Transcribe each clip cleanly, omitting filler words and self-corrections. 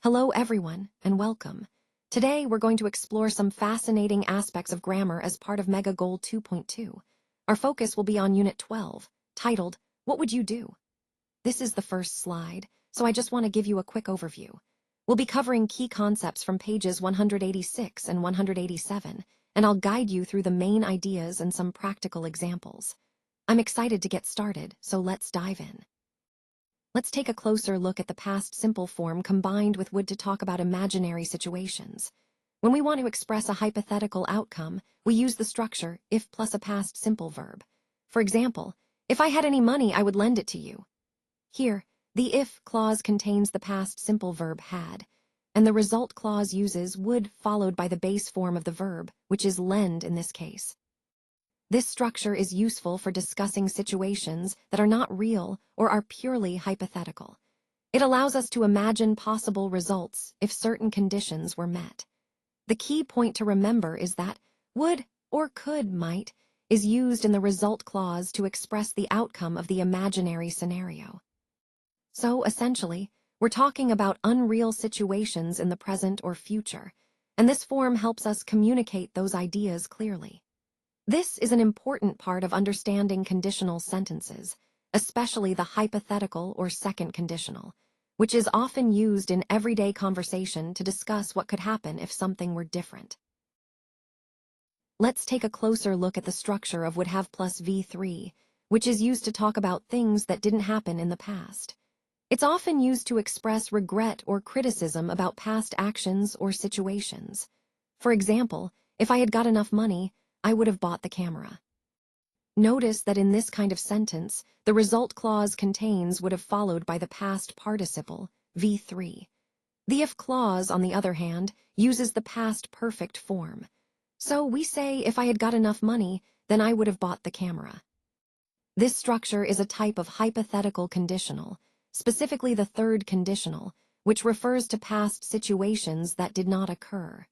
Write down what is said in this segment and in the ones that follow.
Hello everyone, and welcome. Today we're going to explore some fascinating aspects of grammar as part of Mega Goal 2.2. Our focus will be on Unit 12, titled, What Would You Do? This is the first slide, so I just want to give you a quick overview. We'll be covering key concepts from pages 186 and 187, and I'll guide you through the main ideas and some practical examples. I'm excited to get started, so let's dive in. Let's take a closer look at the past simple form combined with would to talk about imaginary situations. When we want to express a hypothetical outcome, we use the structure if plus a past simple verb. For example, if I had any money, I would lend it to you. Here, the if clause contains the past simple verb had, and the result clause uses would followed by the base form of the verb, which is lend in this case. This structure is useful for discussing situations that are not real or are purely hypothetical. It allows us to imagine possible results if certain conditions were met. The key point to remember is that would or could might is used in the result clause to express the outcome of the imaginary scenario. So, essentially, we're talking about unreal situations in the present or future, and this form helps us communicate those ideas clearly. This is an important part of understanding conditional sentences, especially the hypothetical or second conditional, which is often used in everyday conversation to discuss what could happen if something were different. Let's take a closer look at the structure of would have plus V3, which is used to talk about things that didn't happen in the past. It's often used to express regret or criticism about past actions or situations. For example, if I had got enough money, I would have bought the camera. Notice that in this kind of sentence, the result clause contains would have followed by the past participle, V3. The if clause, on the other hand, uses the past perfect form. So we say if I had got enough money, then I would have bought the camera. This structure is a type of hypothetical conditional, specifically the third conditional, which refers to past situations that did not occur.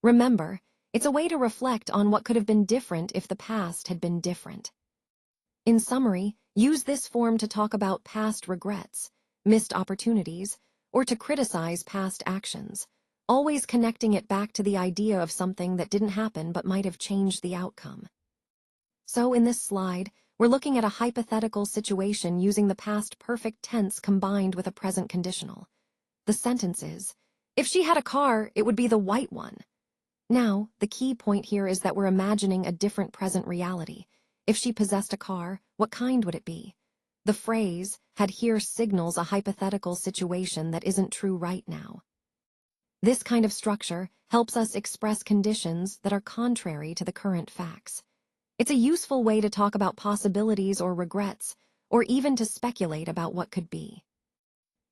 Remember, it's a way to reflect on what could have been different if the past had been different. In summary, use this form to talk about past regrets, missed opportunities, or to criticize past actions, always connecting it back to the idea of something that didn't happen but might have changed the outcome. So in this slide, we're looking at a hypothetical situation using the past perfect tense combined with a present conditional. The sentence is, if she had a car, it would be the white one. Now, the key point here is that we're imagining a different present reality. If she possessed a car, what kind would it be? The phrase had here signals a hypothetical situation that isn't true right now. This kind of structure helps us express conditions that are contrary to the current facts. It's a useful way to talk about possibilities or regrets, or even to speculate about what could be.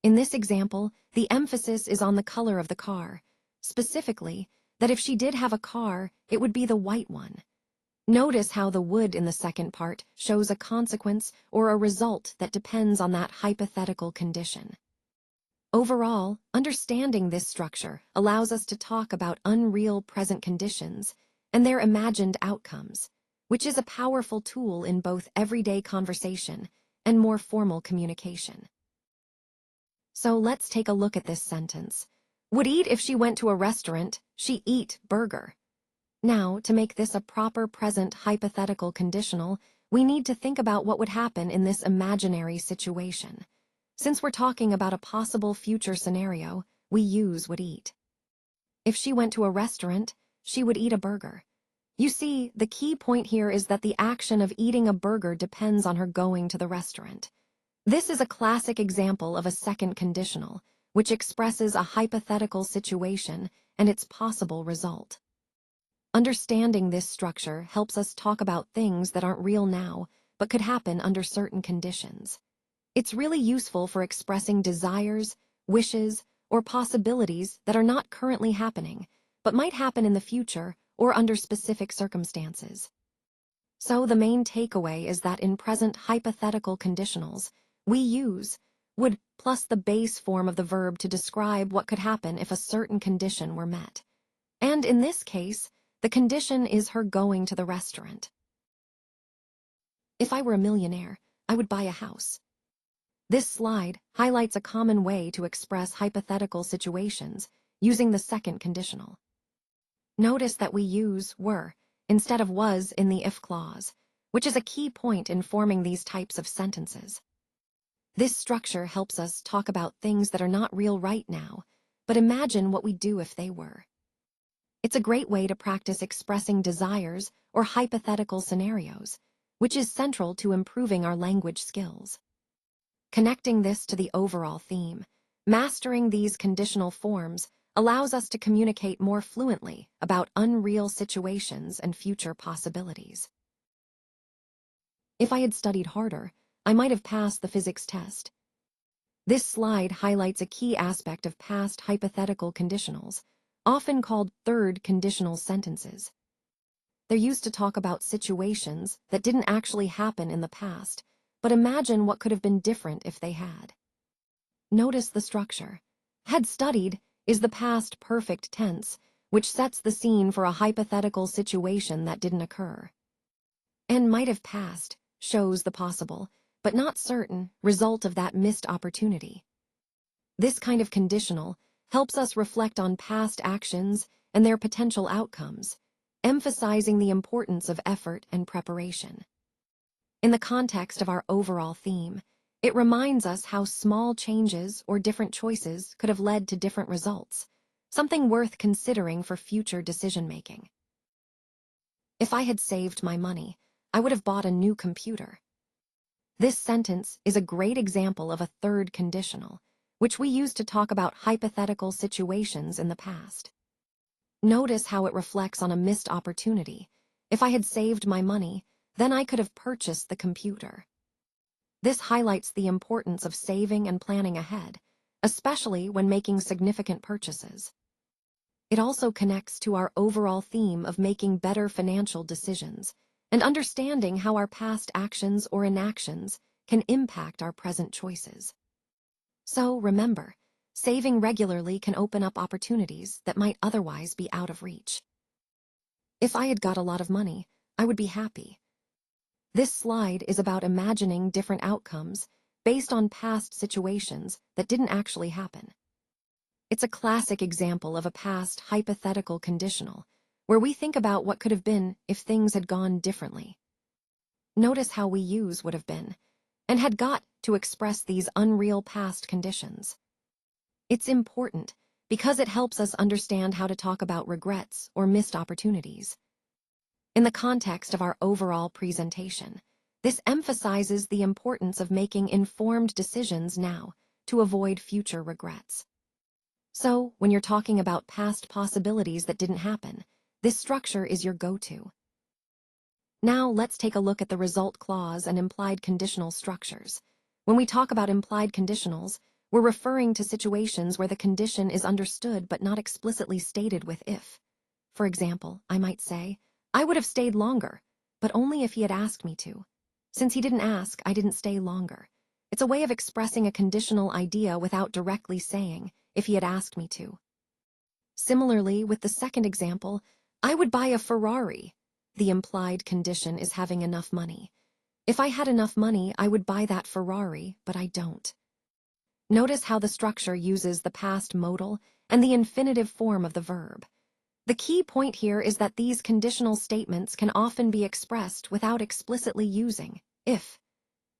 In this example, the emphasis is on the color of the car, specifically, that if she did have a car, it would be the white one. Notice how the would in the second part shows a consequence or a result that depends on that hypothetical condition. Overall, understanding this structure allows us to talk about unreal present conditions and their imagined outcomes, which is a powerful tool in both everyday conversation and more formal communication. So let's take a look at this sentence. Would eat if she went to a restaurant, she eat burger. Now, to make this a proper present hypothetical conditional, we need to think about what would happen in this imaginary situation. Since we're talking about a possible future scenario, we use would eat. If she went to a restaurant, she would eat a burger. You see, the key point here is that the action of eating a burger depends on her going to the restaurant. This is a classic example of a second conditional, which expresses a hypothetical situation and its possible result. Understanding this structure helps us talk about things that aren't real now, but could happen under certain conditions. It's really useful for expressing desires, wishes, or possibilities that are not currently happening, but might happen in the future or under specific circumstances. So the main takeaway is that in present hypothetical conditionals, we use would plus the base form of the verb to describe what could happen if a certain condition were met. And in this case, the condition is her going to the restaurant. If I were a millionaire, I would buy a house. This slide highlights a common way to express hypothetical situations using the second conditional. Notice that we use were instead of was in the if clause, which is a key point in forming these types of sentences. This structure helps us talk about things that are not real right now, but imagine what we'd do if they were. It's a great way to practice expressing desires or hypothetical scenarios, which is central to improving our language skills. Connecting this to the overall theme, mastering these conditional forms allows us to communicate more fluently about unreal situations and future possibilities. If I had studied harder, I might have passed the physics test. This slide highlights a key aspect of past hypothetical conditionals, often called third conditional sentences. They're used to talk about situations that didn't actually happen in the past, but imagine what could have been different if they had. Notice the structure. Had studied is the past perfect tense, which sets the scene for a hypothetical situation that didn't occur. And might have passed shows the possible, but not certain, result of that missed opportunity. This kind of conditional helps us reflect on past actions and their potential outcomes, emphasizing the importance of effort and preparation. In the context of our overall theme, it reminds us how small changes or different choices could have led to different results, something worth considering for future decision-making. If I had saved my money, I would have bought a new computer. This sentence is a great example of a third conditional, which we use to talk about hypothetical situations in the past. Notice how it reflects on a missed opportunity. If I had saved my money, then I could have purchased the computer. This highlights the importance of saving and planning ahead, especially when making significant purchases. It also connects to our overall theme of making better financial decisions and understanding how our past actions or inactions can impact our present choices. So remember, saving regularly can open up opportunities that might otherwise be out of reach. If I had got a lot of money, I would be happy. This slide is about imagining different outcomes based on past situations that didn't actually happen. It's a classic example of a past hypothetical conditional, where we think about what could have been if things had gone differently. Notice how we use would have been, and had got to express these unreal past conditions. It's important because it helps us understand how to talk about regrets or missed opportunities. In the context of our overall presentation, this emphasizes the importance of making informed decisions now to avoid future regrets. So, when you're talking about past possibilities that didn't happen, this structure is your go-to. Now let's take a look at the result clause and implied conditional structures. When we talk about implied conditionals, we're referring to situations where the condition is understood but not explicitly stated with if. For example, I might say, I would have stayed longer, but only if he had asked me to. Since he didn't ask, I didn't stay longer. It's a way of expressing a conditional idea without directly saying, if he had asked me to. Similarly, with the second example, I would buy a Ferrari. The implied condition is having enough money. If I had enough money, I would buy that Ferrari, but I don't. Notice how the structure uses the past modal and the infinitive form of the verb. The key point here is that these conditional statements can often be expressed without explicitly using if.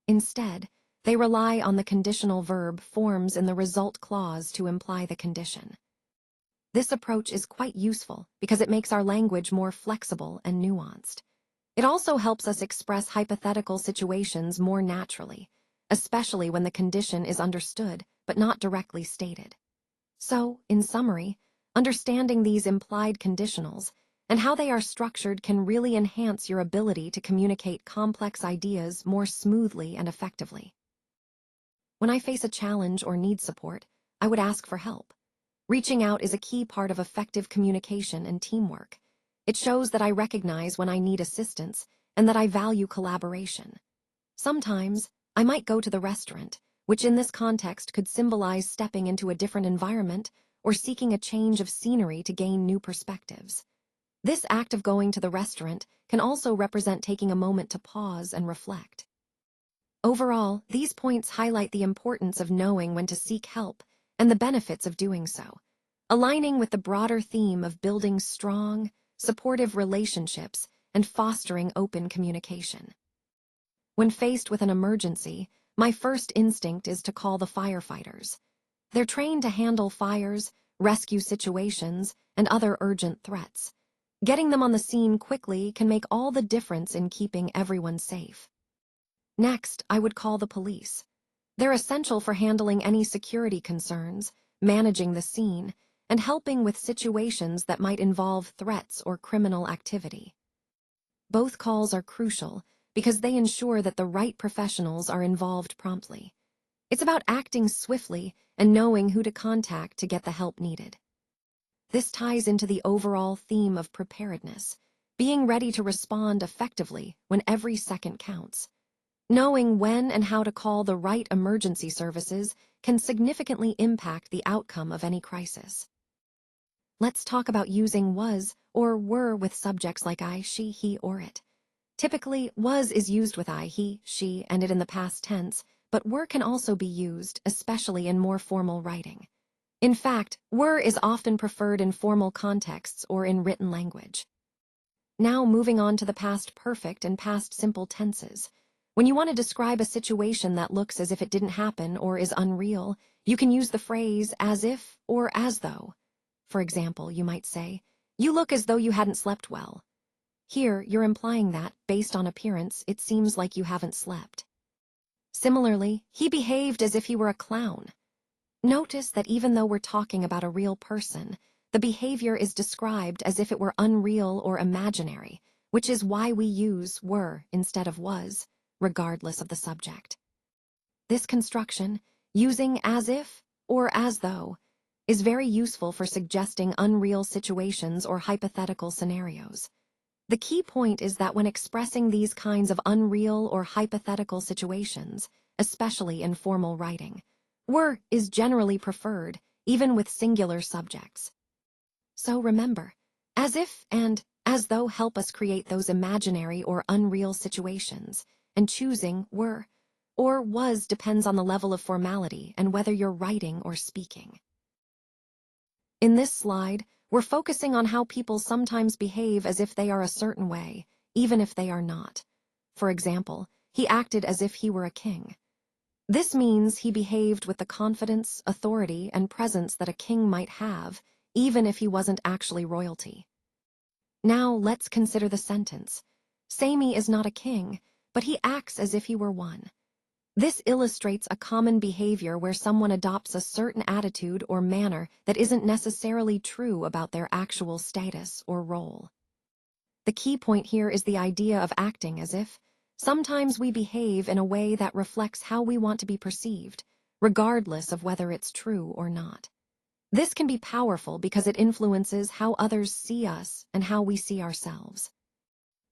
Instead, they rely on the conditional verb forms in the result clause to imply the condition. This approach is quite useful because it makes our language more flexible and nuanced. It also helps us express hypothetical situations more naturally, especially when the condition is understood but not directly stated. So, in summary, understanding these implied conditionals and how they are structured can really enhance your ability to communicate complex ideas more smoothly and effectively. When I face a challenge or need support, I would ask for help. Reaching out is a key part of effective communication and teamwork. It shows that I recognize when I need assistance and that I value collaboration. Sometimes, I might go to the restaurant, which in this context could symbolize stepping into a different environment or seeking a change of scenery to gain new perspectives. This act of going to the restaurant can also represent taking a moment to pause and reflect. Overall, these points highlight the importance of knowing when to seek help and the benefits of doing so, aligning with the broader theme of building strong, supportive relationships and fostering open communication. When faced with an emergency, my first instinct is to call the firefighters. They're trained to handle fires, rescue situations, and other urgent threats. Getting them on the scene quickly can make all the difference in keeping everyone safe. Next, I would call the police. They're essential for handling any security concerns, managing the scene, and helping with situations that might involve threats or criminal activity. Both calls are crucial because they ensure that the right professionals are involved promptly. It's about acting swiftly and knowing who to contact to get the help needed. This ties into the overall theme of preparedness, being ready to respond effectively when every second counts. Knowing when and how to call the right emergency services can significantly impact the outcome of any crisis. Let's talk about using was or were with subjects like I, she, he, or it. Typically, was is used with I, he, she, and it in the past tense, but were can also be used, especially in more formal writing. In fact, were is often preferred in formal contexts or in written language. Now moving on to the past perfect and past simple tenses. When you want to describe a situation that looks as if it didn't happen or is unreal, you can use the phrase as if or as though. For example, you might say, "You look as though you hadn't slept well." Here, you're implying that, based on appearance, it seems like you haven't slept. Similarly, he behaved as if he were a clown. Notice that even though we're talking about a real person, the behavior is described as if it were unreal or imaginary, which is why we use were instead of was, regardless of the subject. This construction, using as if or as though, is very useful for suggesting unreal situations or hypothetical scenarios. The key point is that when expressing these kinds of unreal or hypothetical situations, especially in formal writing, were is generally preferred, even with singular subjects. So remember, as if and as though help us create those imaginary or unreal situations, and choosing were or was depends on the level of formality and whether you're writing or speaking. In this slide, we're focusing on how people sometimes behave as if they are a certain way, even if they are not. For example, he acted as if he were a king. This means he behaved with the confidence, authority, and presence that a king might have, even if he wasn't actually royalty. Now let's consider the sentence. Sammy is not a king, but he acts as if he were one. This illustrates a common behavior where someone adopts a certain attitude or manner that isn't necessarily true about their actual status or role. The key point here is the idea of acting as if. Sometimes we behave in a way that reflects how we want to be perceived, regardless of whether it's true or not. This can be powerful because it influences how others see us and how we see ourselves.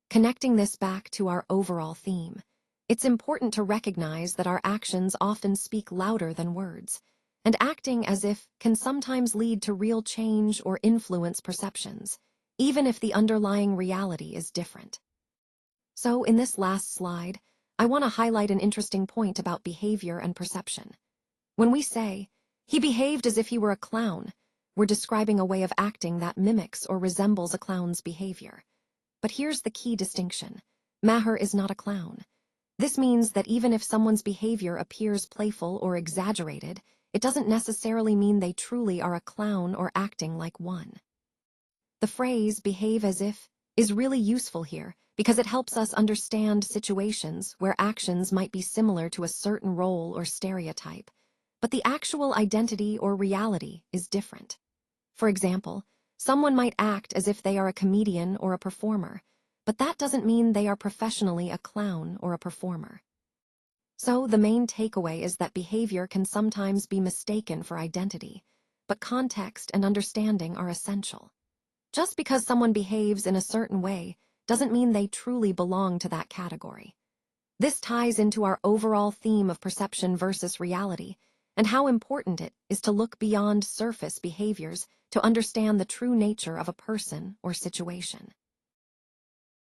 Connecting this back to our overall theme, it's important to recognize that our actions often speak louder than words, and acting as if can sometimes lead to real change or influence perceptions, even if the underlying reality is different. So, in this last slide, I want to highlight an interesting point about behavior and perception. When we say, "He behaved as if he were a clown," we're describing a way of acting that mimics or resembles a clown's behavior. But here's the key distinction. Maher is not a clown. This means that even if someone's behavior appears playful or exaggerated, it doesn't necessarily mean they truly are a clown or acting like one. The phrase "behave as if" is really useful here because it helps us understand situations where actions might be similar to a certain role or stereotype, but the actual identity or reality is different. For example, someone might act as if they are a comedian or a performer, but that doesn't mean they are professionally a clown or a performer. So the main takeaway is that behavior can sometimes be mistaken for identity, but context and understanding are essential. Just because someone behaves in a certain way doesn't mean they truly belong to that category. This ties into our overall theme of perception versus reality, and how important it is to look beyond surface behaviors to understand the true nature of a person or situation.